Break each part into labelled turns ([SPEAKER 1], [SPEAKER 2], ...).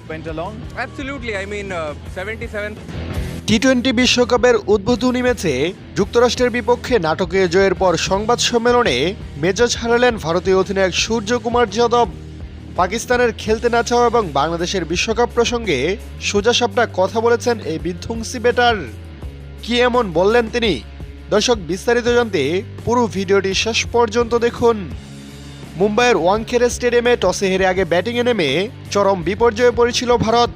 [SPEAKER 1] went along?
[SPEAKER 2] Absolutely. I mean, 77.
[SPEAKER 3] টি-20 বিশ্বকাপের উদ্বোধনী ম্যাচে যুক্তরাষ্ট্রের বিপক্ষে নাটকীয় জয়ের পর সংবাদ সম্মেলনে মেজাজ হারালেন ভারতীয় অধিনায়ক সূর্যকুমার যাদব। পাকিস্তানের খেলতে না চাওয়া এবং বাংলাদেশের বিশ্বকাপ প্রসঙ্গে সোজাসাপটা কথা বলেছেন এই বিধ্বংসী ব্যাটার। কি এমন বললেন তিনি? দর্শক, বিস্তারিত জানতে পুরো ভিডিওটি শেষ পর্যন্ত দেখুন। মুম্বাইয়ের ওয়াংখেড়ে স্টেডিয়ামে টসে হেরে আগে ব্যাটিংয়ে নেমে চরম বিপর্যয়ে পড়েছিল ভারত।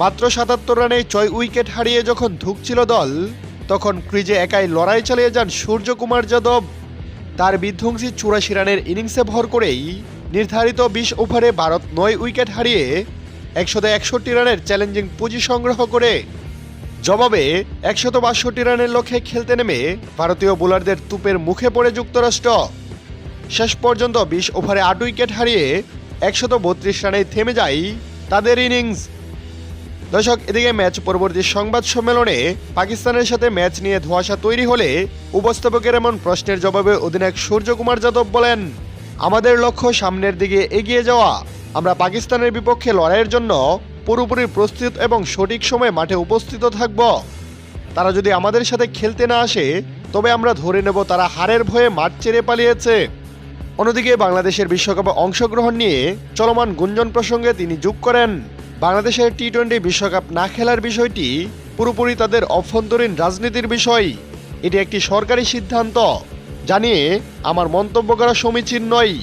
[SPEAKER 3] মাত্র ৭৭ রানে ৬ উইকেট হারিয়ে যখন ধুঁকছিল দল, তখন ক্রিজে একাই লড়াই চালিয়ে যান সূর্যকুমার যাদব। তার বিধ্বংসী ৮৪ রানের ইনিংসে ভর করেই নির্ধারিত ২০ ওভারে ভারত ৯ উইকেট হারিয়ে ১৬১ রানের চ্যালেঞ্জিং পুঁজি সংগ্রহ করে। জবাবে ১৬২ রানের লক্ষ্যে খেলতে নেমে ভারতীয় বোলারদের তুপের মুখে পড়ে যুক্তরাষ্ট্র। শেষ পর্যন্ত ২০ ওভারে ৮ উইকেট হারিয়ে ১৩২ রানেই থেমে যায় তাদের ইনিংস। দর্শক, এদিকে ম্যাচ পরবর্তী সংবাদ সম্মেলনে পাকিস্তানের সাথে ম্যাচ নিয়ে ধোঁয়াশা তৈরি হলে উপস্থাপকের এমন প্রশ্নের জবাবে অধিনায়ক সূর্যকুমার যাদব বলেন, আমাদের লক্ষ্য সামনের দিকে এগিয়ে যাওয়া। আমরা পাকিস্তানের বিপক্ষে লড়াইয়ের জন্য পুরোপুরি প্রস্তুত এবং সঠিক সময়ে মাঠে উপস্থিত থাকব। তারা যদি আমাদের সাথে খেলতে না আসে তবে আমরা ধরে নেব তারা হারের ভয়ে মাঠ ছেড়ে পালিয়েছে। অন্যদিকে বাংলাদেশের বিশ্বকাপে অংশগ্রহণ নিয়ে চলমান গুঞ্জন প্রসঙ্গে তিনি যোগ করেন, বাংলাদেশের টি-20 বিশ্বকাপ না খেলার বিষয়টি পুরোপুরি তাদের অভ্যন্তরীণ রাজনীতির বিষয়। এটি একটি সরকারি সিদ্ধান্ত জানিয়ে আমার মন্তব্য করা সমীচীন নয়।